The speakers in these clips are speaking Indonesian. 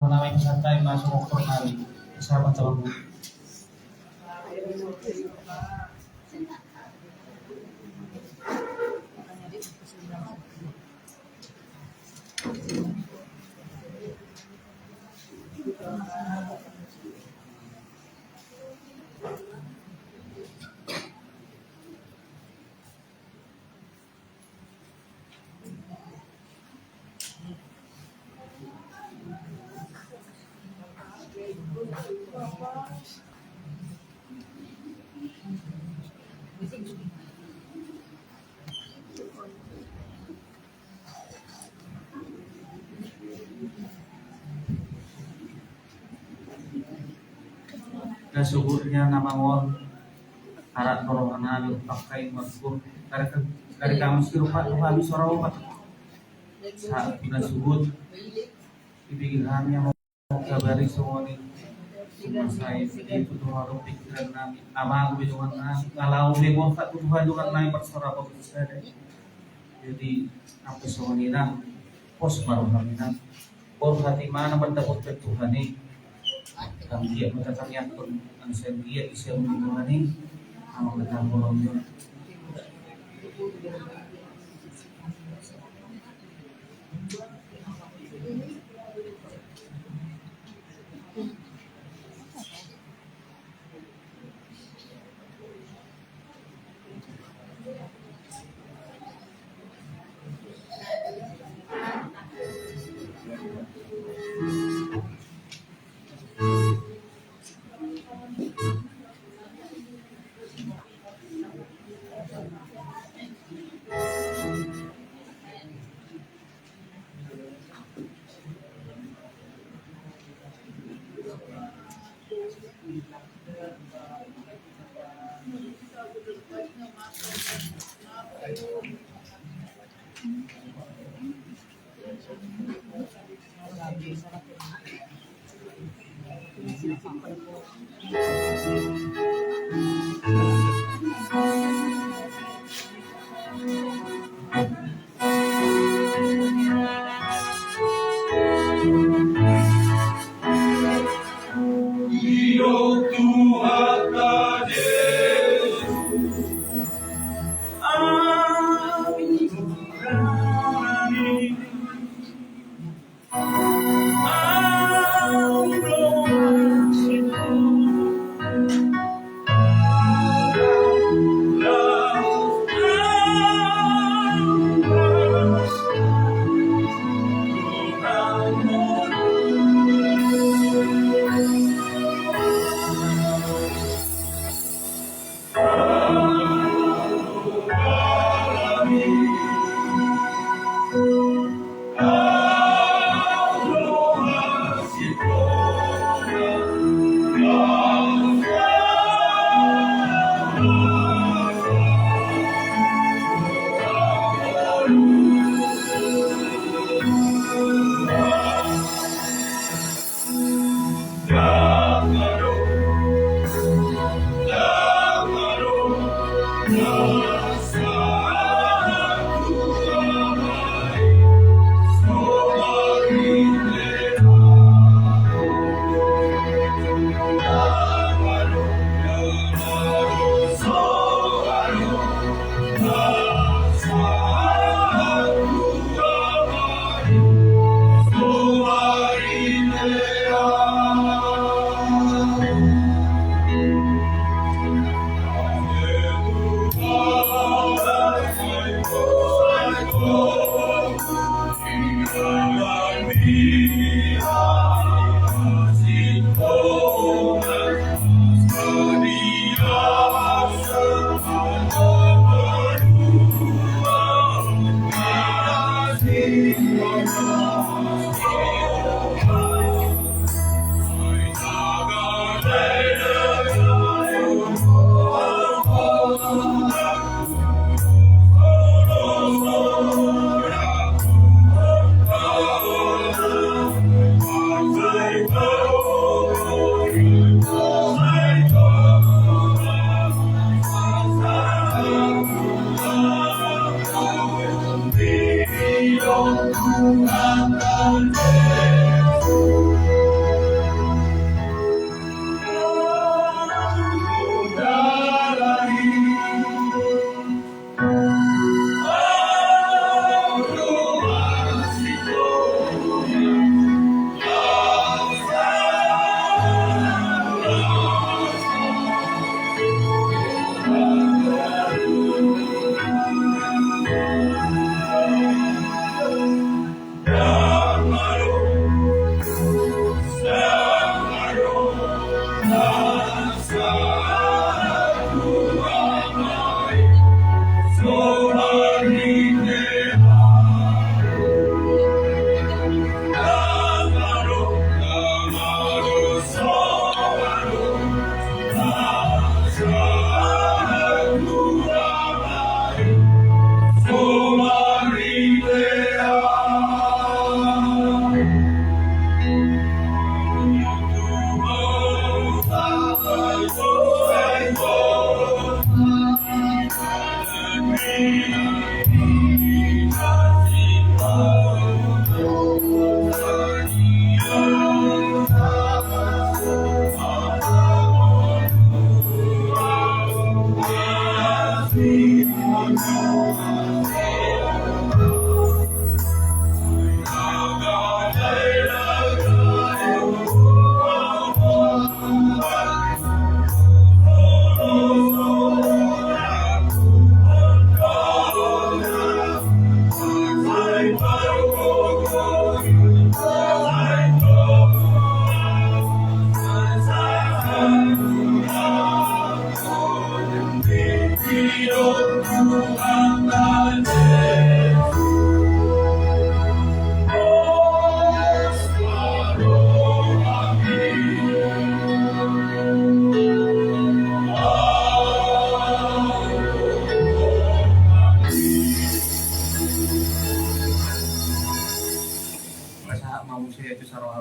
namin peserta yang masuk oktor kali sahabat sama Bu. Dan suburnya nama won arak norohana lu pakai masbuk dari kamu sih rupa habis sorau pak saat kita subut dipikirannya mau kabari semua nih semua saya itu tuh harus pikiran kami ama aku bilang kalau bebo tak Tuhan dengan naik persora apa saya jadi aku semua nih nang pos baru kami nang pos hati mana berdapat ke Tuhan nih kami dia kami pun ang dia isya mengulangi ang bertanggung jawab.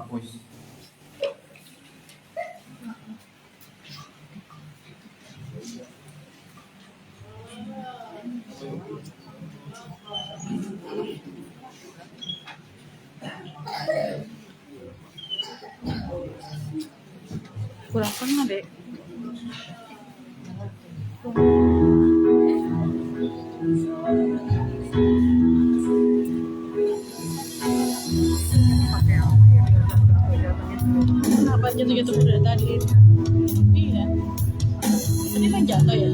boys. Kurang pernah deh. Kenapa jatuh-jatuh dari tadi? Iya. Tadi kan jatuh ya.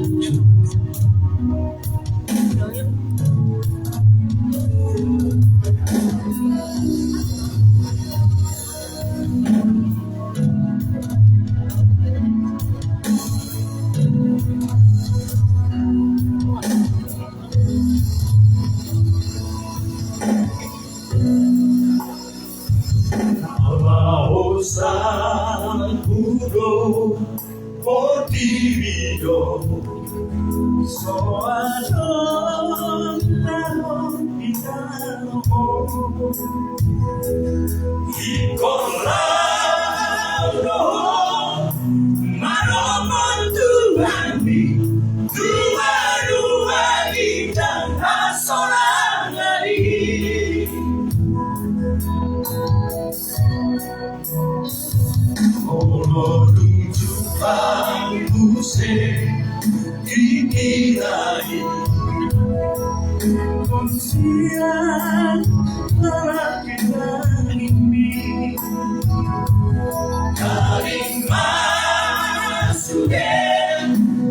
Sanjuro Portivido Soanon Tanon Pitano Icolado Maromon Tuani Dua-dua Gitang Asolangari Olorun Jupang Buse Ikirai Konsian Narakitan ini Karing Masuden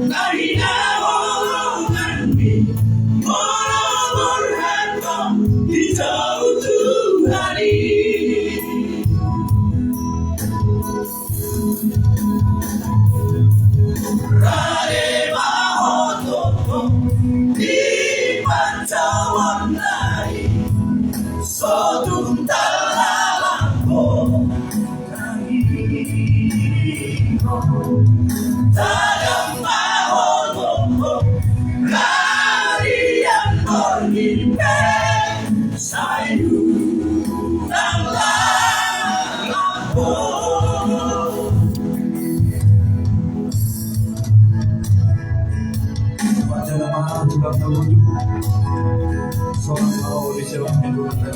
Narina Holongan Mi Molomor Hatong Hijau Tuhari Rade Mahototo di Pancawanai Sodung Talalampo Kahino Tadang Mahototo Larian Bornipe Sayurang Lalampo Baca nama juga terwujud seorang tahu di selang Indonesia.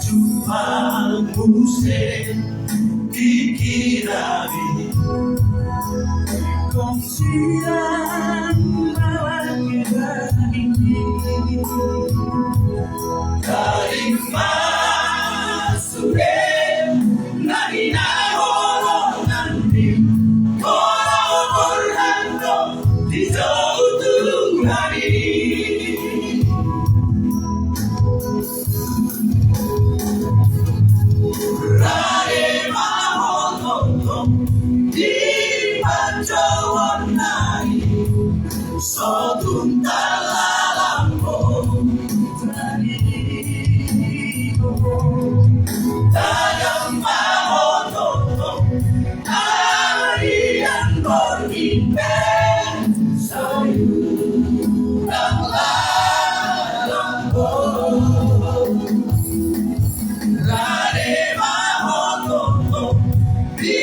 Jumpa musik dikirari kongsian malam kita ini dari masukin nagina holongan di kolomor hando di jauh hari Rade Mahototo di Pancawanai Sodung Talalampo Tanino Tadang Mahototo Arian Bornipe Sayurang Lalampo Rade Mahototo di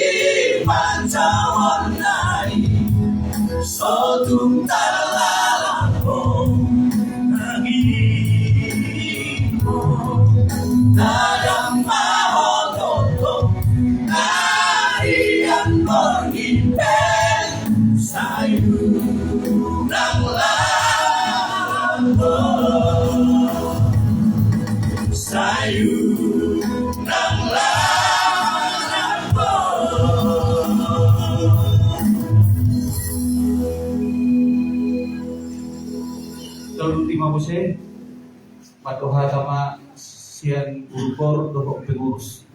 Pancawanai Sodung Talalampo Nagino Tadang Mahototo Arian Bornipe Sayurang Lalampo Sayurang Lalampo Tolong lima bose patuha sama sian urupor dohok pengurus.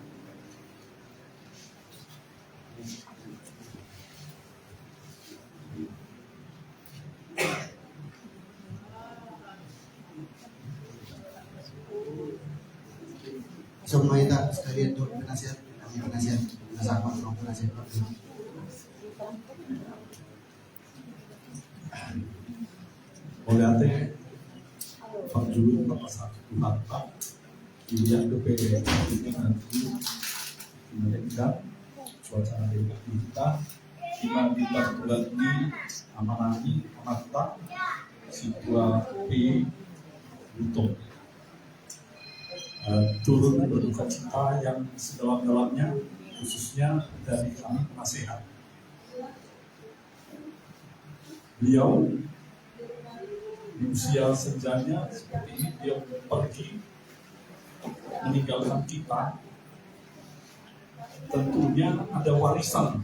semua kita sekalian untuk penasihat, kami penasihat, bersama dengan penasihat. Oleh ate Panjulu apa satu mata dilihat ke PD nanti mereka suasana dekat kita lagi amanani mata situasi untuk turun berduka cita yang sedalam-dalamnya khususnya dari kami penasehat. Beliau di usia senjanya seperti ini, dia pergi meninggalkan kita. Tentunya ada warisan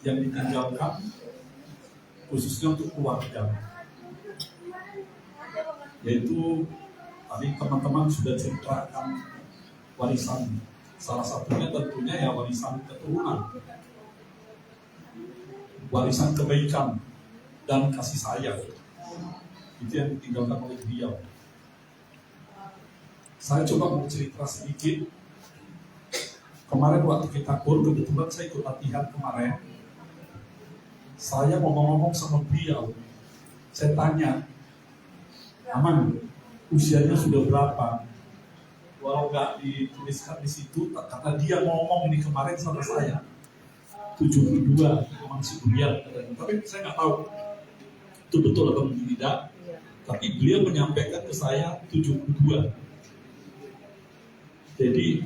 yang ditinggalkan khususnya untuk keluarga, yaitu tadi teman-teman sudah ceritakan warisan. Salah satunya tentunya ya warisan keturunan, warisan kebaikan dan kasih sayang. Itu yang ditinggalkan oleh beliau. Saya coba mau cerita sedikit. Kemarin waktu kita kebetulan saya ikut latihan kemarin. Saya ngomong-ngomong sama beliau. Saya tanya, Aman, usianya sudah berapa? Walau nggak dituliskan di situ, karena dia ngomong ini kemarin sama saya 72, masih kuliah. Tapi saya nggak tahu itu betul atau tidak. Tapi beliau menyampaikan ke saya 72. Jadi,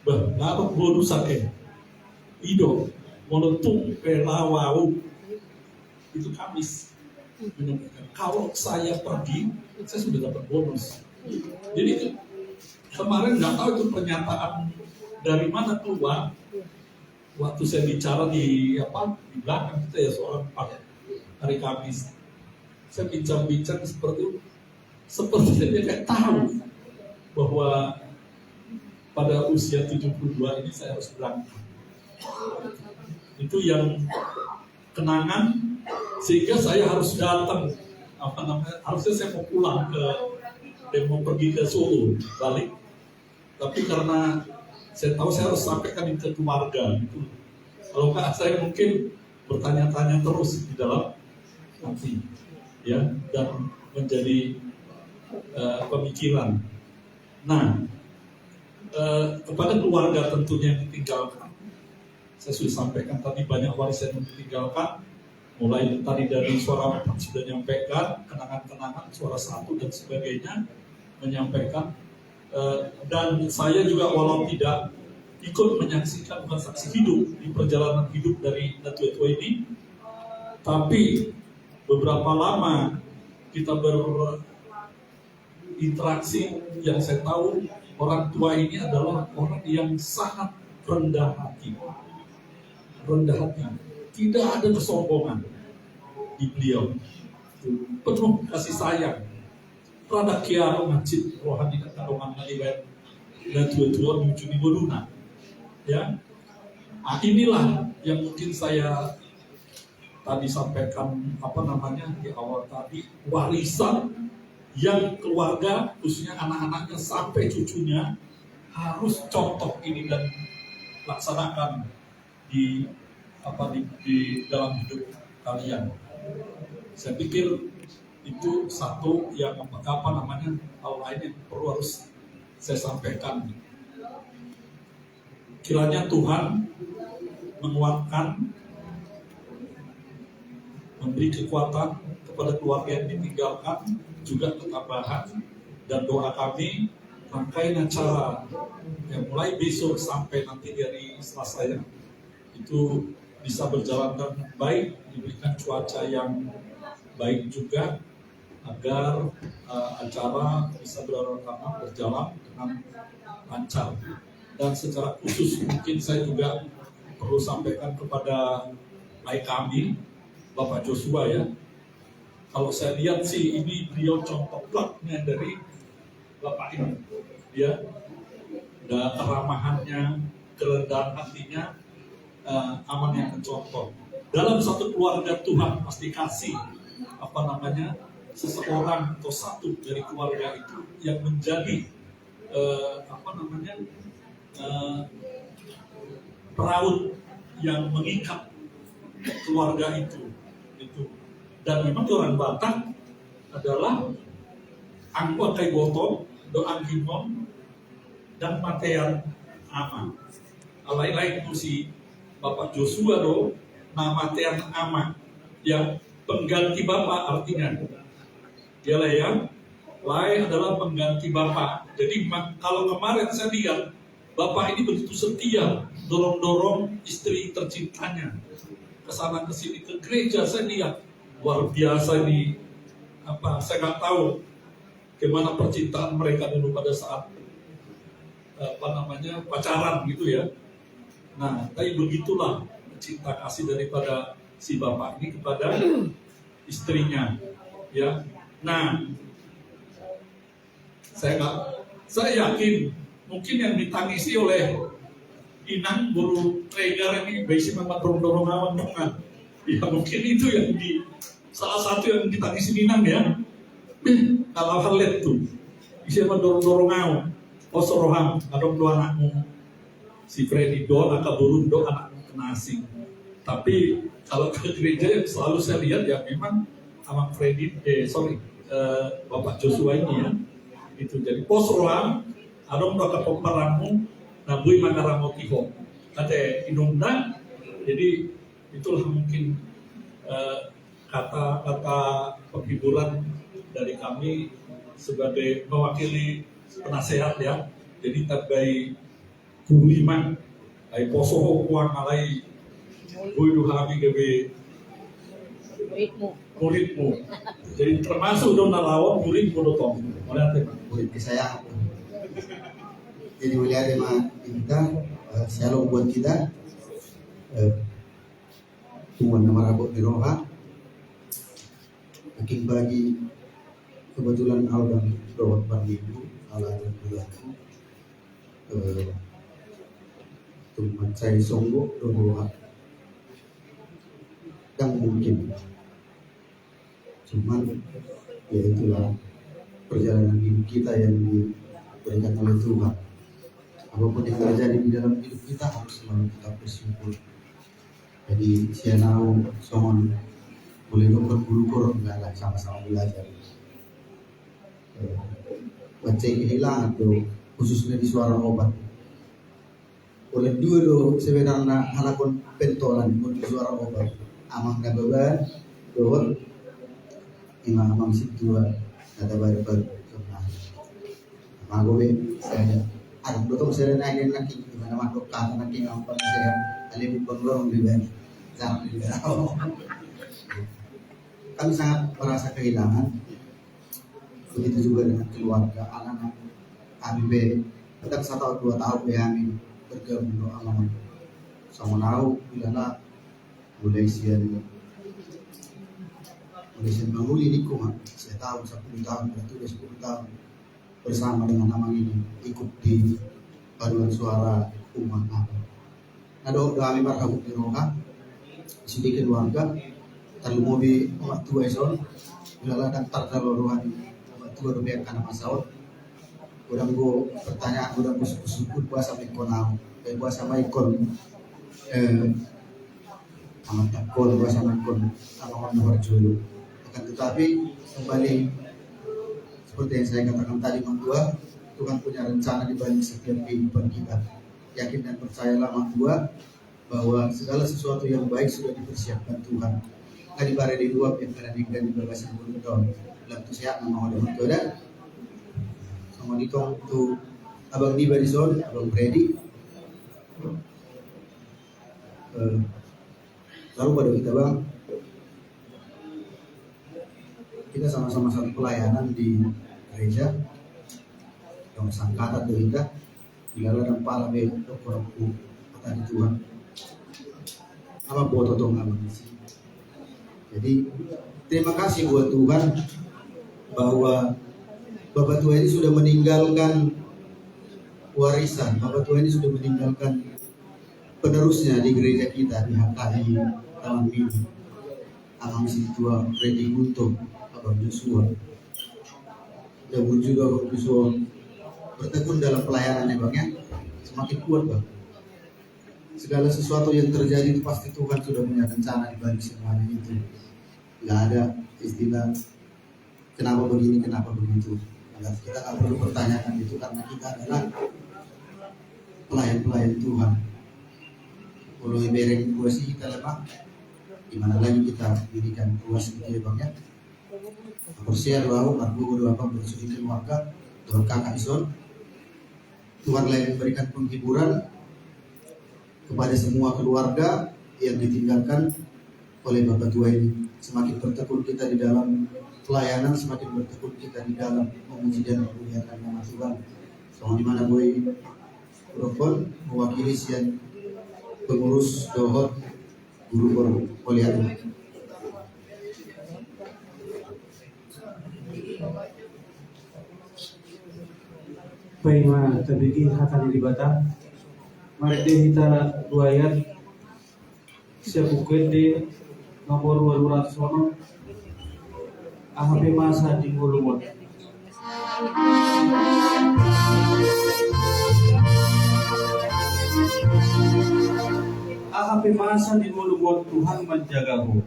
bahwa bonusan Ido, monotung pelawau itu Kamis menyampaikan. Kalau saya pergi, saya sudah dapat bonus. Jadi kemarin nggak tahu itu pernyataan dari mana keluar. Waktu saya bicara di belakang kita ya seorang hari Kamis. Saya bincang-bincang seperti itu. Seperti dia kayak tahu bahwa pada usia 72 ini saya harus berangkat. Itu yang kenangan, sehingga saya harus datang. Harusnya saya mau pulang mau pergi ke Solo balik, tapi karena saya tahu saya harus sampaikan ke keluarga gitu. Kalau nggak saya mungkin bertanya-tanya terus di dalam hati, ya, dan menjadi pemikiran. Nah, kepada keluarga tentunya yang ditinggalkan, saya sudah sampaikan tadi banyak warisan yang ditinggalkan, mulai tadi dari suara sudah menyampaikan kenangan-kenangan, suara satu dan sebagainya menyampaikan, dan saya juga walau tidak ikut menyaksikan bukan saksi hidup di perjalanan hidup dari tua-tua ini, tapi beberapa lama kita berinteraksi, yang saya tahu orang tua ini adalah orang yang sangat rendah hati, tidak ada kesombongan di beliau, penuh kasih sayang. Rada kiaro ngacit rohani katarungan ngaliwet dan tua-tua menuju di boduna, ya. Nah, inilah yang mungkin saya tadi sampaikan di awal tadi, warisan yang keluarga khususnya anak-anaknya sampai cucunya harus contoh ini dan laksanakan di dalam hidup kalian. Saya pikir itu satu yang hal lain yang perlu harus saya sampaikan. Kiranya Tuhan menguatkan, memberi kekuatan kepada keluarga yang ditinggalkan, juga ketabahan, dan doa kami rangkaian acara yang mulai besok sampai nanti dari Selasa itu bisa berjalan dengan baik, diberikan cuaca yang baik juga, agar acara bisa berjalan dengan lancar. Dan secara khusus mungkin saya juga perlu sampaikan kepada ayah kami, Bapak Joshua, ya. Kalau saya lihat sih ini beliau contoh plaknya dari Bapak ini, ya. Dan keramahannya, kerendahan hatinya, aman yang mencontoh. Dalam satu keluarga Tuhan pasti kasih seseorang atau satu dari keluarga itu yang menjadi peraut yang mengikat keluarga itu. Dan memang orang Batak adalah angkua kai botol, doang himon, dan matean ama. Alai-lai itu si Bapak Joshua do, nama matean ama, yang pengganti bapak artinya. Dialah yang lain adalah pengganti bapak. Jadi kalau kemarin saya lihat bapak ini begitu setia, dorong-dorong istri tercintanya kesana kesini ke gereja. Saya lihat luar biasa ini. Saya nggak tahu gimana percintaan mereka dulu pada saat pacaran gitu ya. Nah, tapi begitulah cinta kasih daripada si bapak ini kepada istrinya, ya. Nah, saya yakin mungkin yang ditangisi oleh Inang buru trigger ini basi memang dorong awan dengan. Ya mungkin itu yang salah satu yang ditangisi Inang ya. Kalau hal itu bisa mendorong awan. Soroham, adong dua anakmu, si Freddy do, anak burung do, anakmu kena asing. Tapi kalau ke gereja yang selalu saya lihat ya memang Amang Freddy, Bapak Joshua ini ya. Itu jadi posroham, adong doa pemeranmu, nabui mangaramo tiho. Kata inundang, jadi itulah mungkin kata-kata penghiburan dari kami sebagai mewakili penasehat ya. Jadi tabai kuriman ai poso kuang alai buidu habi gebe muridmu. Jadi termasuk dong nalawan murid bodotong. Oleh ate murid saya. Jadi wilayah tema kita shalom buat kita. Tuhan nama rabot di roha. Makin bagi kebetulan Aldan dawat bandidu ala dan bulanku. Tuhan saya songgo doa yang mungkin. Cuman ya itulah perjalanan hidup kita yang diberikan oleh Tuhan. Apapun yang terjadi di dalam hidup kita harus selalu kita bersyukur. Jadi saya tahu sohon boleh berburu enggak lah, sama-sama belajar. Baca kehilangan tuh khususnya di suara obat. Oleh dua do sebenarnya halakon pentolan di suara obat. Amang nababan doon imang amang situa kata baru-baru. Magobe saya ada betul saya naik lagi di mana makhluk kata nanti ngampang saya alim penglorong di bawah jangan di bawah. Kami sangat merasa kehilangan. Begitu juga dengan keluarga anak-anak kami kita 1 atau 2 tahun kami bergabung doa alam sama tahu bila mulai sian menguli nikung saya tahu 10 tahun itu 10 tahun bersama dengan Amang ini ikut di paduan suara umat apa. Nah doa kami berhabuk di roha sedikit keluarga terlalu mobil umat tua ison bila dan terlalu rohani tua dobian karena masalah. Orang go pertanyaan orang go suku puasa mekonau, puasa maikon, amat takon puasa maikon, amat nomor julu. Akan tetapi kembali seperti yang saya katakan tadi Mang Tua, Tuhan punya rencana di balik setiap kehidupan kita. Yakin dan percayalah Mang Tua bahwa segala sesuatu yang baik sudah dipersiapkan Tuhan. Kali bare di dua yang kena di bagasi tahun. Dalam tu siap nama oleh Mang Tua dan sama ditong tu abang di Barizon, abang Freddy. Lalu pada kita bang, kita sama-sama satu pelayanan di gereja yang sangkata tu kita bila dan pala be korku kata di Tuhan apa buat tong abang di sini. Jadi terima kasih buat Tuhan bahwa Bapak tua ini sudah meninggalkan warisan. Bapak tua ini sudah meninggalkan penerusnya di gereja kita di HKI Taman Mini. Amang Situa Freddy Gunto, Abang Joshua. Dan juga Abang Joshua bertekun dalam pelayanannya Bang ya, semakin kuat Bang. Segala sesuatu yang terjadi itu pasti Tuhan sudah punya rencana di balik semuanya itu. Nggak ada istilah kenapa begini, kenapa begitu. Kita nggak perlu pertanyakan itu karena kita adalah pelayan-pelayan Tuhan. Kalau ibarat kuasa kita lemah, gimana lagi kita dirikan kuasa gitu ya Bang ya. Persia doa aku doa apa bersuci keluarga doa kakak ison. Tuhan lain memberikan penghiburan kepada semua keluarga yang ditinggalkan oleh Bapak tua ini. Semakin bertekun kita di dalam pelayanan, semakin bertekun kita di dalam memuji dan memuliakan nama Tuhan. Sama di mana Boy Rokon mewakili sian pengurus dohot guru polian. Baiklah, tabiki hatani di Batam. Mari kita dua ayat. Siap bukit di nomor 200 AHP masa di Mulumot. AHP masa di Mulumot, Tuhan menjagamu.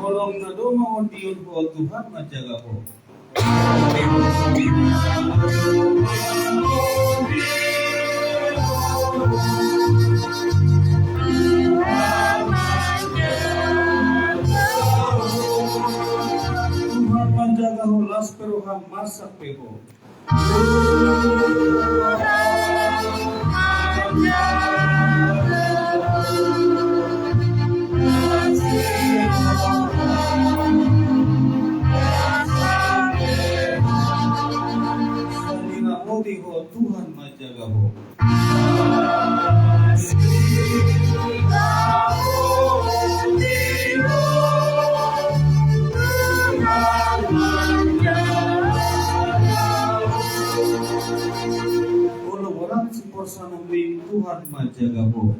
Tolong nado mau diun buat Tuhan menjagamu. Tuhan menjagamu las peruham masak peho. Tuhan menjagamu. Kalau orang seporsa nabi Tuhan menjagamu.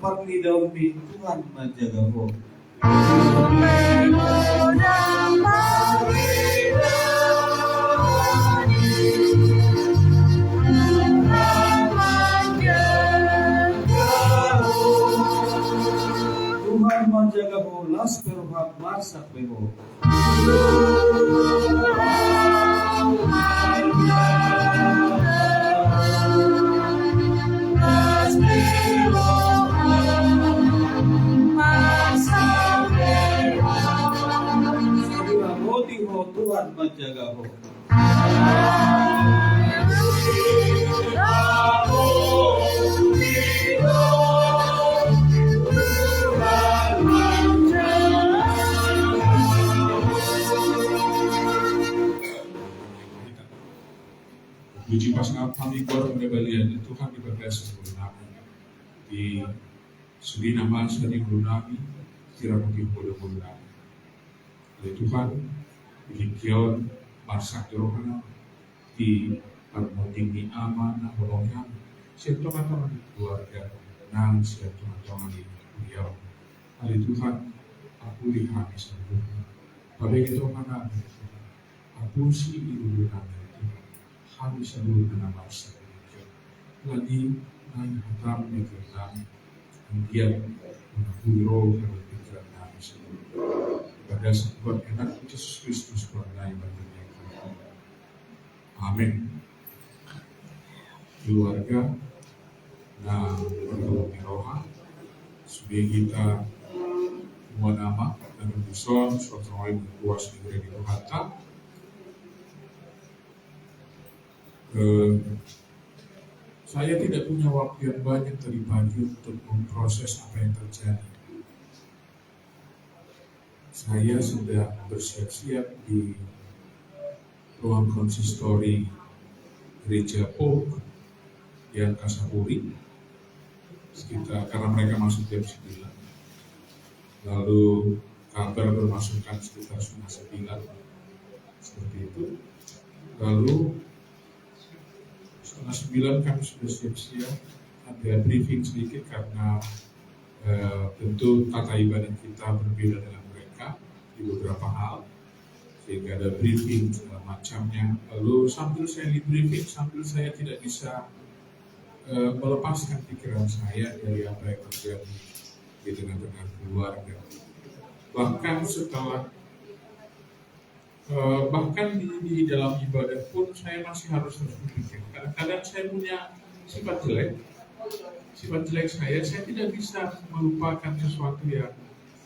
Parni daun Tuhan menjagamu. Tuhan menjagamu las peruham masak peho. Tuhan menjagamu. Puji pasang kami buat rebelian Tuhan diberkati sebelum di sudi nama sedih nami kira mungkin bodoh nami. Oleh Tuhan bikin masak rohana di permoting amanah bolongnya siapa teman di keluarga nang siapa teman di beliau. Oleh Tuhan aku lihat sempurna. Pada itu mana aku sih dulu nami kami selalu dengan bangsa lagi naik hatam di kerjaan dia menakui roh dan berpikiran kami selalu pada sebuah enak Yesus Kristus Tuhan lain baginya kami. Amin. Keluarga dan berdoa roha supaya kita semua nama dan berbuson suatu orang yang kuas di gereja Tuhan. Saya tidak punya waktu yang banyak tadi pagi untuk memproses apa yang terjadi. Saya sedang bersiap-siap di ruang konsistori gereja Polk di Angkasapuri sekitar, karena mereka masuk jam 9. Lalu kabar bermasukkan sekitar setengah 9 seperti itu. Lalu setengah 9 kami sudah siap-siap, ada briefing sedikit karena tentu tata ibadah kita berbeda dengan mereka di beberapa hal, sehingga ada briefing segala macamnya. Lalu sambil saya di briefing, sambil saya tidak bisa melepaskan pikiran saya dari apa yang terjadi di tengah-tengah keluarga. Bahkan setelah bahkan di dalam ibadah pun saya masih harus berpikir. Kadang-kadang saya punya sifat jelek saya tidak bisa melupakan sesuatu yang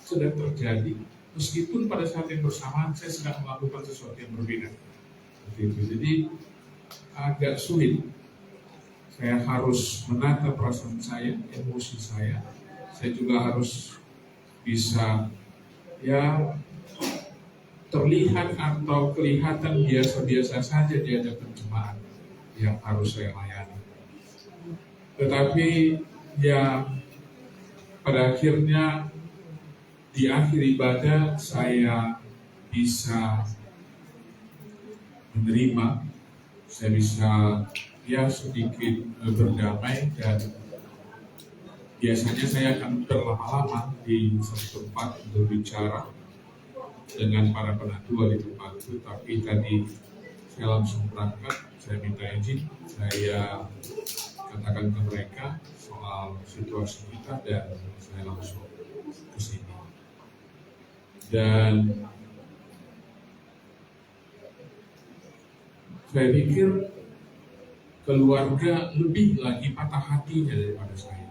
sedang terjadi, meskipun pada saat yang bersamaan saya sedang melakukan sesuatu yang berbeda. Jadi agak sulit. Saya harus menata perasaan saya, emosi saya. Saya juga harus bisa terlihat atau kelihatan biasa-biasa saja di hadapan jemaat yang harus saya layani. Tetapi pada akhirnya di akhir ibadah saya bisa menerima, saya bisa sedikit berdamai, dan biasanya saya akan berlama-lama di satu tempat untuk bicara dengan para penatua di tempat itu. Tapi tadi saya langsung berangkat, saya minta izin, saya katakan ke mereka soal situasi kita, dan saya langsung ke sini. Dan saya pikir keluarga lebih lagi patah hatinya daripada saya.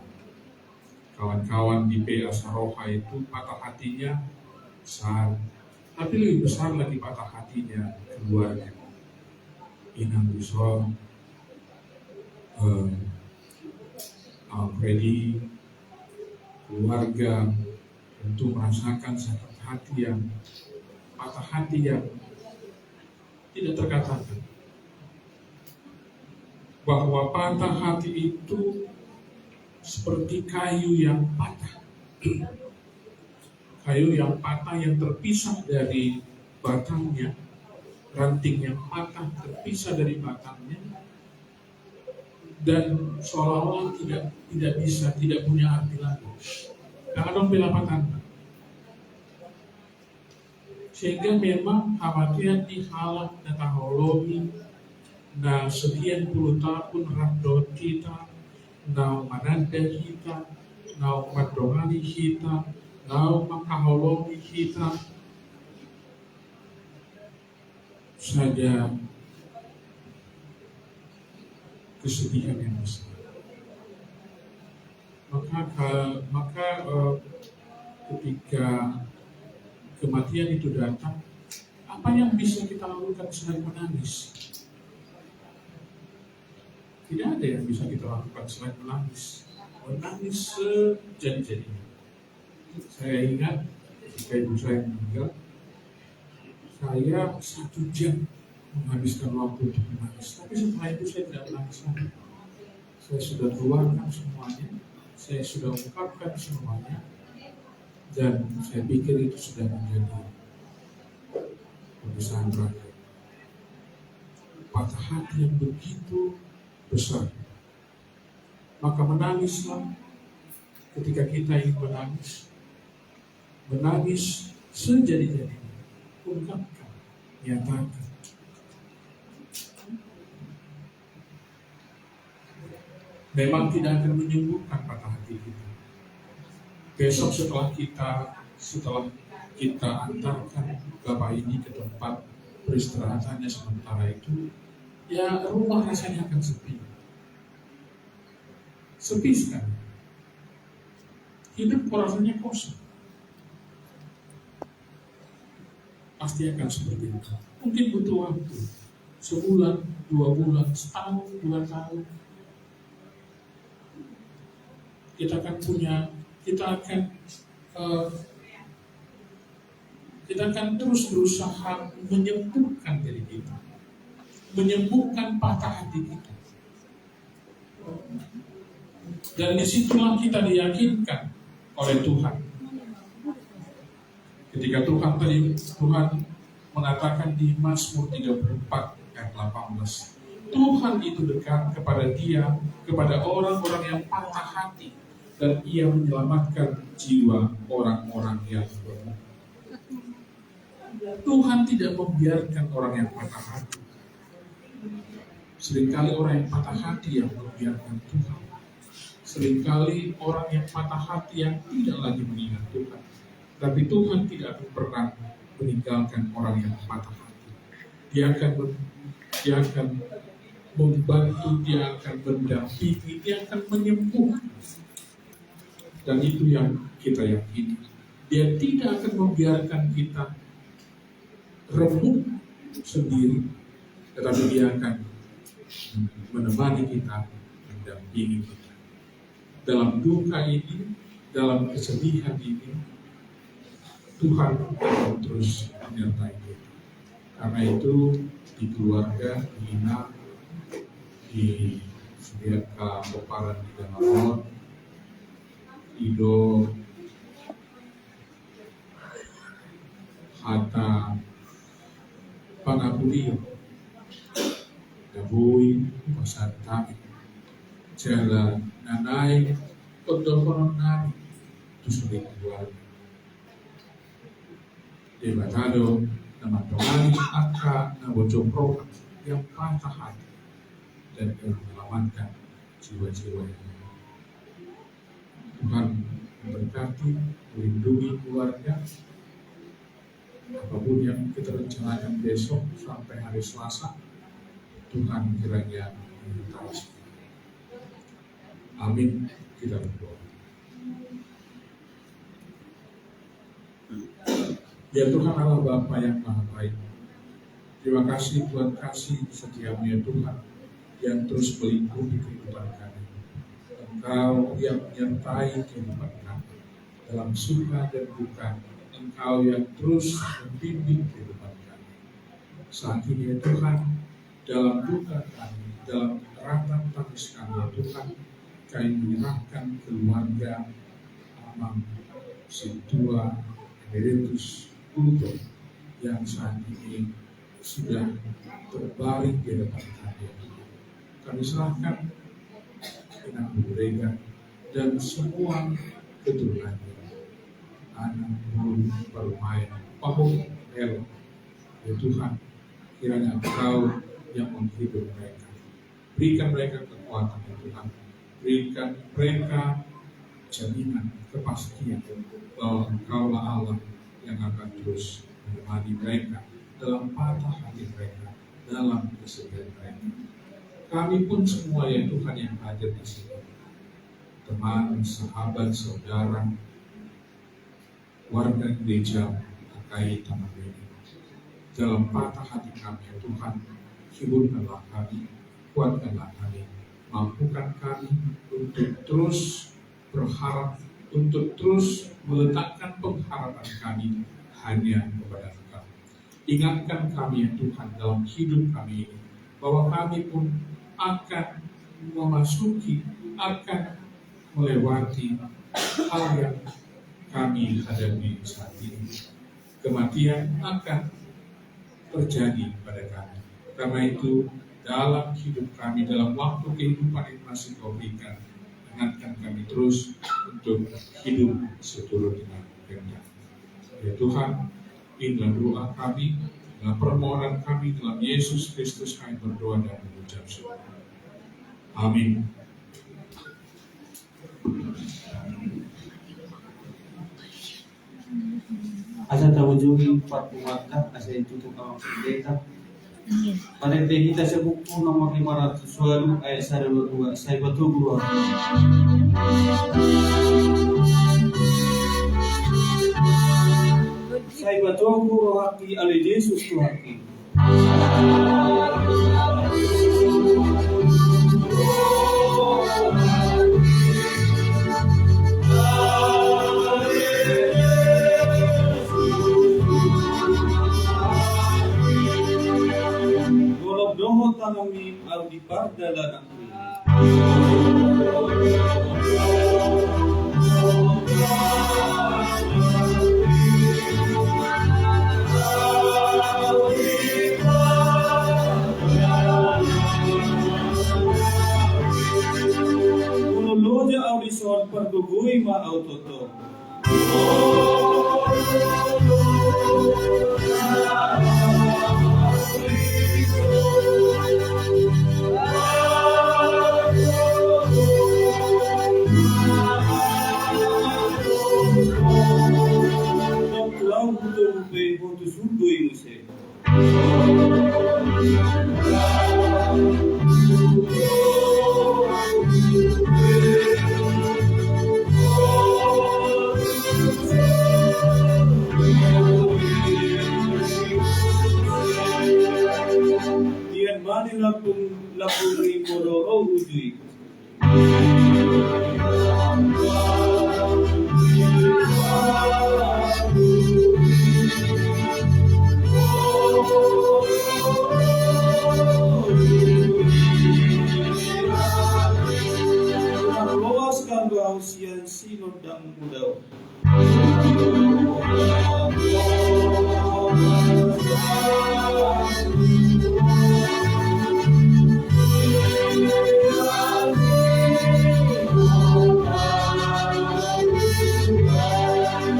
Kawan-kawan di PA Saroha itu patah hatinya besar, tapi lebih besar lagi patah hatinya keluarga. Inang Bisol, Freddy, keluarga tentu merasakan sakit hati yang, patah hati yang tidak terkatakan. Bahwa patah hati itu seperti kayu yang patah. Kayu yang patah yang terpisah dari batangnya, ranting yang patah terpisah dari batangnya, dan seolah-olah tidak bisa, tidak punya arti lagi. Kadang pelapatan. Sehingga memang khawatir dihalang datahologi. Na sekian puluh tahun radot kita, na mananda kita, na madongani kita, na makahologi kita, saja kesedihan yang besar. Maka ketika kematian itu datang, apa yang bisa kita lakukan selain menangis? Tidak ada yang bisa kita lakukan selain menangis. Menangis sejadi-jadinya. Saya ingat ketika ibu saya meninggal, saya 1 jam menghabiskan waktu untuk menangis. Tapi setelah itu saya tidak menangis lagi. Saya sudah keluarkan semuanya, saya sudah ungkapkan semuanya, dan saya pikir itu sudah menjadi kebiasaan terakhir. Patah hati yang begitu besar, maka menangislah ketika kita ingin menangis sejadi-jadinya, ungkapkan, nyatakan. Memang tidak akan menyembuhkan patah hati kita. Besok setelah kita antarkan bapak ini ke tempat peristirahatannya sementara itu, rumah rasanya akan sepi. Sepi sekali. Hidup rasanya kosong. Pasti akan seperti itu. Mungkin butuh waktu. Sebulan, 2 bulan, setahun, 2 tahun. Kita akan terus berusaha menyembuhkan diri kita. menyembuhkan patah hati kita. Dan disitulah kita diyakinkan oleh Tuhan. Ketika Tuhan mengatakan di Mazmur 34 ayat 18, Tuhan itu dekat kepada orang-orang yang patah hati, dan Ia menyelamatkan jiwa orang-orang yang lemah. Tuhan tidak membiarkan orang yang patah hati. Seringkali orang yang patah hati yang membiarkan Tuhan. Seringkali orang yang patah hati yang tidak lagi mengingat Tuhan. Tapi Tuhan tidak akan pernah meninggalkan orang yang patah hati. Dia akan membantu, dia akan mendampingi, dia akan menyembuhkan. Dan itu yang kita yakini. Dia tidak akan membiarkan kita remuk sendiri, tetapi dia akan menemani kita, mendampingi kita. Dalam duka ini, dalam kesedihan ini, Tuhan akan terus menyertai kita. Karena itu di keluarga, di Ina, di setiap keparan di Danamor, Ido, Hatta, Pangabudi, Dabui, Pasantami, Jala, Nanai, Kodokonon Nami, itu sulit keluarga. Debatado, nama Tongani, Aka, Nabojo Pro, yang patah hati dan yang menyelamatkan jiwa-jiwa yang Tuhan memberkati, melindungi keluarga. Apapun yang kita rencanakan besok sampai hari Selasa, Tuhan kiranya menyertai. Amin. Kita berdoa. Ya Tuhan Allah Bapa yang Maha Baik, terima kasih buat kasih setiamu ya Tuhan yang terus melingkupi kehidupan kami. Engkau yang menyertai kehidupan kami dalam suka dan duka. Engkau yang terus membimbing kehidupan kami. Saat ini ya Tuhan, dalam duka kami, dalam ratap tangis kami ya Tuhan, kami menyerahkan keluarga Amang Situa Emeritus Kulto yang saat ini sudah terbaring di depan kami. Kami serahkan Inang Burega dan semua keturunannya, anak Bulu Permain, Pahung El, ya Tuhan, kiranya Engkau yang menghibur mereka. Berikan mereka kekuatan ya Tuhan. Berikan mereka jaminan, kepastian bahwa Engkaulah Allah yang akan terus menemani mereka dalam patah hati mereka, dalam kesedihan mereka. Kami pun semua ya Tuhan yang hadir di sini, teman, sahabat, saudara, warga gereja Akai Tanah Beni, dalam patah hati kami ya Tuhan, hiburkanlah kami, kuatkanlah kami, mampukan kami untuk terus berharap, untuk terus meletakkan pengharapan kami hanya kepada Engkau. Ingatkan kami ya Tuhan dalam hidup kami ini, bahwa kami pun akan memasuki, akan melewati hal yang kami hadapi saat ini. Kematian akan terjadi pada kami. Karena itu, dalam hidup kami, dalam waktu kehidupan yang masih Kau berikan, ingatkan kami terus untuk hidup seturut dengan kehendak. Ya Tuhan, inilah doa kami, inilah permohonan kami dalam Yesus Kristus kami berdoa dan mengucap syukur. Amin. Asa tawujuhi patuwata, asa itutup ang sindeta. Panente kita sa buku nomor 500 ayat 1 saya batu guru. Saya batu guru hati oleh Yesus Tuhan kita. kami au di pardalan aku. Uloloja au di soal pergugui ma au toto. Lau betul be hotu sudoi muse. Dian mani lapung rimoro au ujui. Loas kan gau sian sino dang mudau.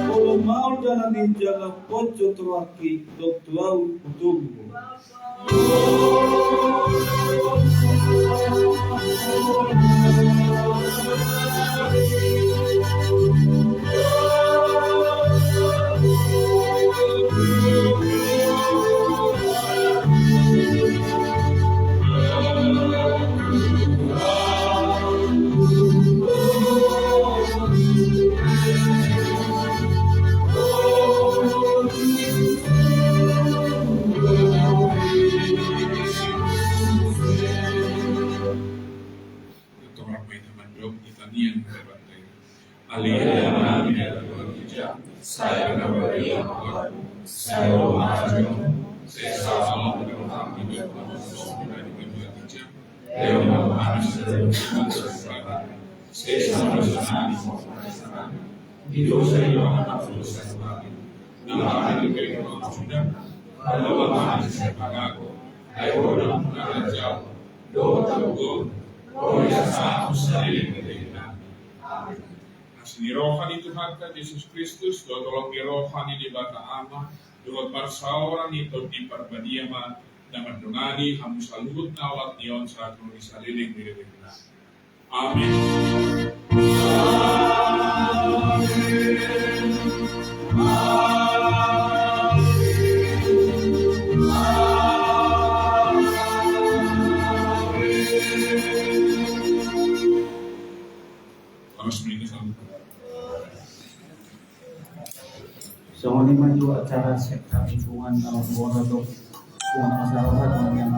Kalau mau jalan di jalan pojok terwaki dok tuau tunggu. Saya kembali saya ni rohani Tuhan kan Yesus Kristus, tolong di rohani di bata ama, durut parsauran itu di perbadiama, dan mendungani hamu saluhut nawat nion saat nulis aliling mirip-mirip. Amin. So, ini maju acara sektor lingkungan tahun 2020 yang masyarakat yang